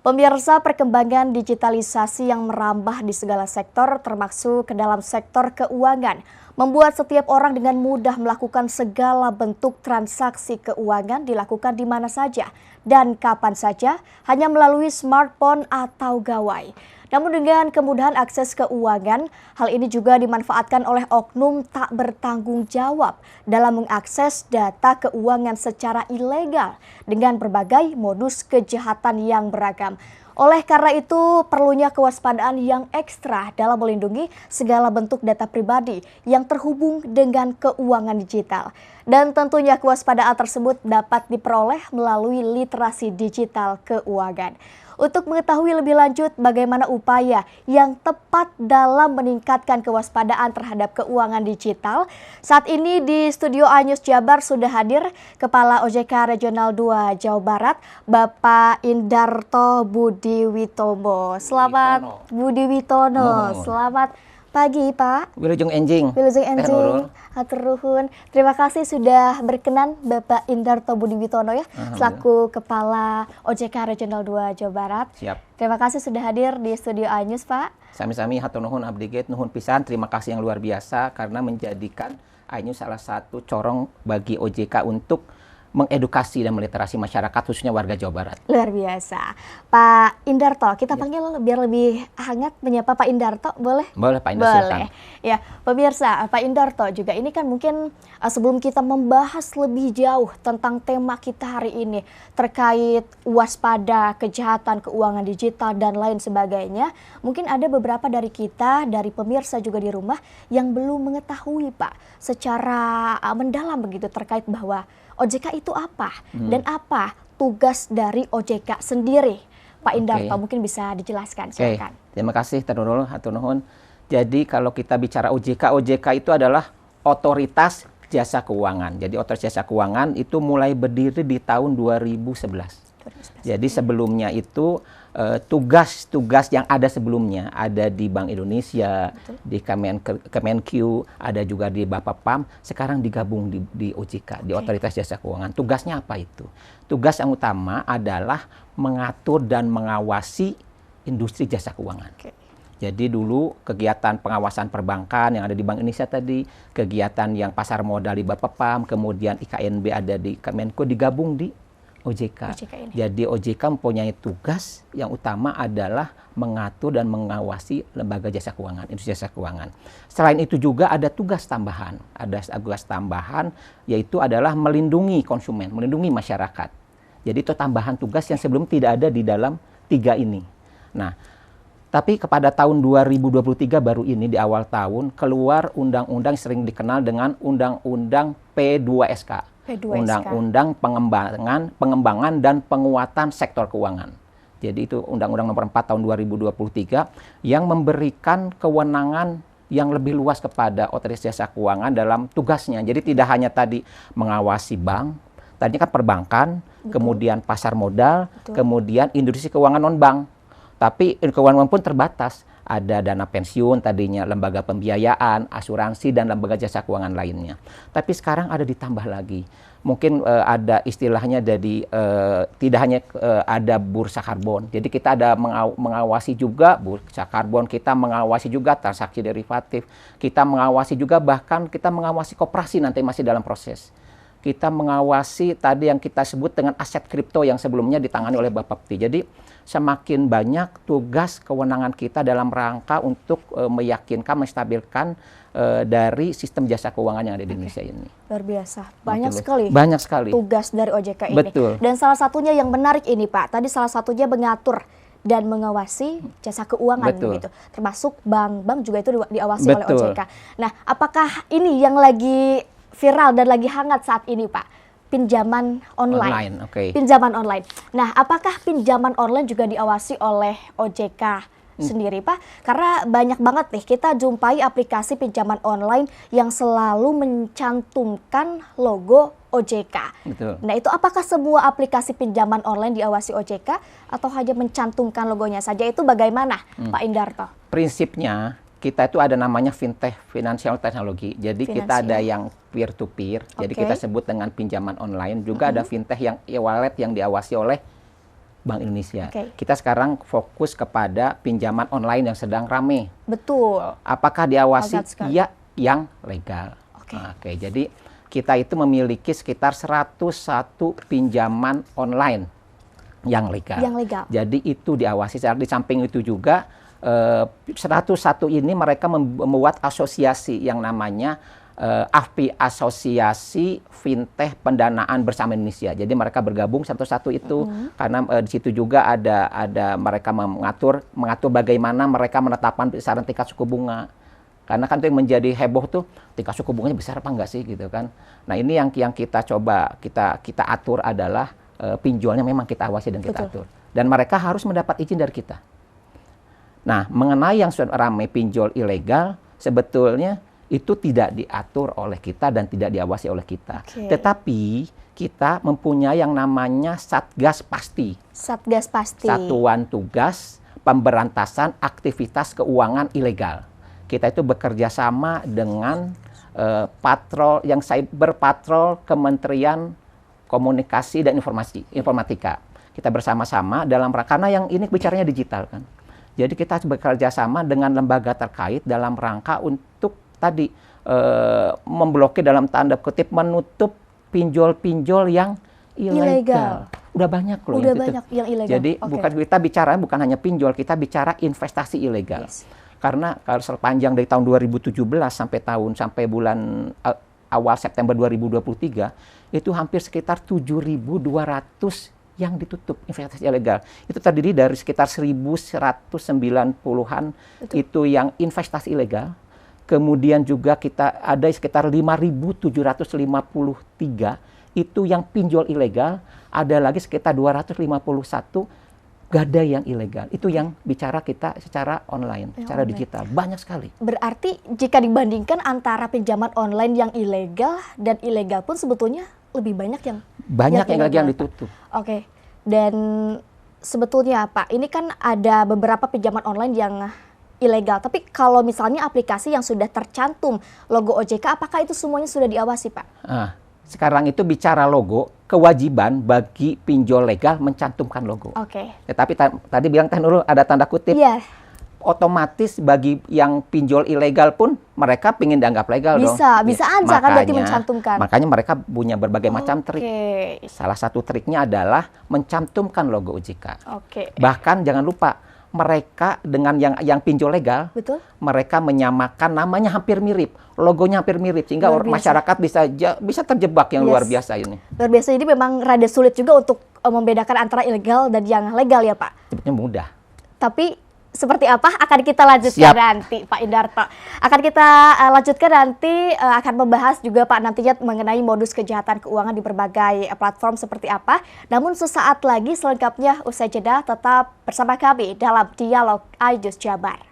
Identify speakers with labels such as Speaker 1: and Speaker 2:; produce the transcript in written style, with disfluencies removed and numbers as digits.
Speaker 1: Pemirsa, perkembangan digitalisasi yang merambah di segala sektor termasuk ke dalam sektor keuangan membuat setiap orang dengan mudah melakukan segala bentuk transaksi keuangan dilakukan di mana saja dan kapan saja hanya melalui smartphone atau gawai. Namun dengan kemudahan akses keuangan, hal ini juga dimanfaatkan oleh oknum tak bertanggung jawab dalam mengakses data keuangan secara ilegal dengan berbagai modus kejahatan yang beragam. Oleh karena itu, perlunya kewaspadaan yang ekstra dalam melindungi segala bentuk data pribadi yang terhubung dengan keuangan digital. Dan tentunya kewaspadaan tersebut dapat diperoleh melalui literasi digital keuangan. Untuk mengetahui lebih lanjut bagaimana upaya yang tepat dalam meningkatkan kewaspadaan terhadap keuangan digital, saat ini di studio iNews Jabar sudah hadir Kepala OJK Regional 2 Jawa Barat, Bapak Indarto Budi Witomo. Selamat Budi Witono. Selamat pagi, Pak.
Speaker 2: Wilujeng enjing.
Speaker 1: Hatur nuhun. Terima kasih sudah berkenan Bapak Indarto Budi Witono ya, selaku Kepala OJK Regional 2 Jawa Barat.
Speaker 2: Siap.
Speaker 1: Terima kasih sudah hadir di studio iNews, Pak.
Speaker 2: Sami-sami hatur nuhun abdi ged nuhun pisan. Terima kasih yang luar biasa karena menjadikan iNews salah satu corong bagi OJK untuk mengedukasi dan meliterasi masyarakat khususnya warga Jawa Barat.
Speaker 1: Luar biasa. Pak Indarto, kita panggil biar lebih hangat menyapa Pak Indarto, boleh?
Speaker 2: Boleh Pak Indarto.
Speaker 1: Boleh. Ya, pemirsa, Pak Indarto juga ini kan mungkin sebelum kita membahas lebih jauh tentang tema kita hari ini terkait waspada kejahatan keuangan digital dan lain sebagainya, mungkin ada beberapa dari kita, dari pemirsa juga di rumah yang belum mengetahui Pak secara mendalam begitu terkait bahwa OJK itu apa dan apa tugas dari OJK sendiri. Pak Indarto mungkin bisa dijelaskan, silakan.
Speaker 2: Terima kasih Terurul, hatur nuhun. Jadi kalau kita bicara OJK, OJK itu adalah Otoritas Jasa Keuangan. Jadi Otoritas Jasa Keuangan itu mulai berdiri di tahun 2011. Jadi sebelumnya itu tugas-tugas yang ada sebelumnya ada di Bank Indonesia, di Kemenq, ada juga di Bapepam, sekarang digabung di OJK, di Otoritas Jasa Keuangan. Tugasnya apa itu? Tugas yang utama adalah mengatur dan mengawasi industri jasa keuangan. Jadi dulu kegiatan pengawasan perbankan yang ada di Bank Indonesia tadi, kegiatan yang pasar modal di Bapepam, kemudian IKNB ada di Kemenko digabung di OJK. Jadi OJK mempunyai tugas yang utama adalah mengatur dan mengawasi lembaga jasa keuangan, industri jasa keuangan. Selain itu juga ada tugas tambahan. Ada tugas tambahan yaitu adalah melindungi konsumen, melindungi masyarakat. Jadi itu tambahan tugas yang sebelum tidak ada di dalam tiga ini. Nah, tapi kepada tahun 2023 baru ini di awal tahun keluar undang-undang sering dikenal dengan Undang-Undang P2SK. Undang-Undang pengembangan dan penguatan sektor keuangan. Jadi itu Undang-Undang Nomor 4 tahun 2023 yang memberikan kewenangan yang lebih luas kepada Otoritas Jasa Keuangan dalam tugasnya. Jadi tidak hanya tadi mengawasi bank, tadinya kan perbankan, kemudian pasar modal, kemudian industri keuangan non-bank. Tapi keuangan pun terbatas. Ada dana pensiun, tadinya lembaga pembiayaan, asuransi, dan lembaga jasa keuangan lainnya. Tapi sekarang ada ditambah lagi. Mungkin ada istilahnya jadi tidak hanya ada bursa karbon. Jadi kita ada mengawasi juga bursa karbon, kita mengawasi juga transaksi derivatif, kita mengawasi juga bahkan kita mengawasi koperasi nanti masih dalam proses. Kita mengawasi tadi yang kita sebut dengan aset kripto yang sebelumnya ditangani oleh Bapepti. Jadi semakin banyak tugas kewenangan kita dalam rangka untuk meyakinkan, menstabilkan dari sistem jasa keuangan yang ada di Indonesia ini.
Speaker 1: Luar biasa, banyak sekali.
Speaker 2: Banyak sekali
Speaker 1: tugas dari OJK ini.
Speaker 2: Betul.
Speaker 1: Dan salah satunya yang menarik ini Pak, tadi salah satunya mengatur dan mengawasi jasa keuangan gitu. Termasuk bank-bank juga itu diawasi oleh OJK. Nah, apakah ini yang lagi viral dan lagi hangat saat ini Pak? Pinjaman online. Pinjaman online. Nah, apakah pinjaman online juga diawasi oleh OJK sendiri Pak? Karena banyak banget nih kita jumpai aplikasi pinjaman online yang selalu mencantumkan logo OJK.
Speaker 2: Betul.
Speaker 1: Nah, itu apakah semua aplikasi pinjaman online diawasi OJK atau hanya mencantumkan logonya saja? Itu bagaimana Pak Indarto?
Speaker 2: Prinsipnya kita itu ada namanya fintech, financial technology. Jadi kita ada yang peer to peer. Jadi kita sebut dengan pinjaman online. Juga ada fintech yang e-wallet yang diawasi oleh Bank Indonesia.
Speaker 1: Oke.
Speaker 2: Kita sekarang fokus kepada pinjaman online yang sedang rame.
Speaker 1: Betul.
Speaker 2: Apakah diawasi?
Speaker 1: Sangat sekali.
Speaker 2: Iya, yang legal.
Speaker 1: Oke.
Speaker 2: Oke, jadi kita itu memiliki sekitar 101 pinjaman online yang legal.
Speaker 1: Yang legal.
Speaker 2: Jadi itu diawasi. Di samping itu juga 101 ini mereka membuat asosiasi yang namanya AFPI, Asosiasi Fintech Pendanaan Bersama Indonesia. Jadi mereka bergabung satu-satu itu karena di situ juga ada mereka mengatur bagaimana mereka menetapkan besaran tingkat suku bunga. Karena kan itu yang menjadi heboh tuh tingkat suku bunganya besar apa enggak sih gitu kan. Nah, ini yang kita coba kita atur adalah pinjolnya memang kita awasi dan kita atur. Dan mereka harus mendapat izin dari kita. Nah, mengenai yang sudah ramai pinjol ilegal, sebetulnya itu tidak diatur oleh kita dan tidak diawasi oleh kita. Tetapi kita mempunyai yang namanya Satgas Pasti.
Speaker 1: Satgas Pasti.
Speaker 2: Satuan Tugas Pemberantasan Aktivitas Keuangan Ilegal. Kita itu bekerja sama dengan patrol yang cyber patrol Kementerian Komunikasi dan Informatika. Kita bersama-sama dalam karena yang ini bicaranya digital kan. Jadi kita bekerja sama dengan lembaga terkait dalam rangka untuk tadi memblokir dalam tanda kutip menutup pinjol-pinjol yang ilegal. Udah banyak loh.
Speaker 1: Udah banyak yang ilegal.
Speaker 2: Jadi kita bicara bukan hanya pinjol, kita bicara investasi ilegal. Karena kalau sepanjang dari tahun 2017 sampai bulan awal September 2023 itu hampir sekitar 7.200 yang ditutup investasi ilegal. Itu terdiri dari sekitar 1.190-an itu yang investasi ilegal. Kemudian juga kita ada sekitar 5.753 itu yang pinjol ilegal. Ada lagi sekitar 251 gadai yang ilegal. Itu yang bicara kita secara online, secara digital. Banyak sekali.
Speaker 1: Berarti jika dibandingkan antara pinjaman online yang ilegal dan ilegal pun sebetulnya lebih banyak yang
Speaker 2: lagi yang ditutup.
Speaker 1: Oke. Dan sebetulnya Pak, ini kan ada beberapa pinjaman online yang ilegal. Tapi kalau misalnya aplikasi yang sudah tercantum logo OJK, apakah itu semuanya sudah diawasi, Pak?
Speaker 2: Sekarang itu bicara logo, kewajiban bagi pinjol legal mencantumkan logo. Tetapi tadi bilang dulu ada tanda kutip.
Speaker 1: Iya.
Speaker 2: Otomatis bagi yang pinjol ilegal pun mereka ingin dianggap legal dong.
Speaker 1: Bisa aja kan berarti mencantumkan.
Speaker 2: Makanya mereka punya berbagai macam trik. Salah satu triknya adalah mencantumkan logo OJK. Bahkan jangan lupa mereka dengan yang pinjol legal, mereka menyamakan namanya hampir mirip, logonya hampir mirip sehingga masyarakat bisa terjebak yang luar biasa ini.
Speaker 1: Luar biasa, jadi memang rada sulit juga untuk membedakan antara ilegal dan yang legal ya Pak.
Speaker 2: Sebetulnya mudah.
Speaker 1: Tapi seperti apa akan kita lanjutkan nanti Pak Indarto. Akan kita lanjutkan nanti akan membahas juga Pak nantinya mengenai modus kejahatan keuangan di berbagai platform seperti apa. Namun sesaat lagi selengkapnya usai jeda tetap bersama kami dalam Dialog iNews Jabar.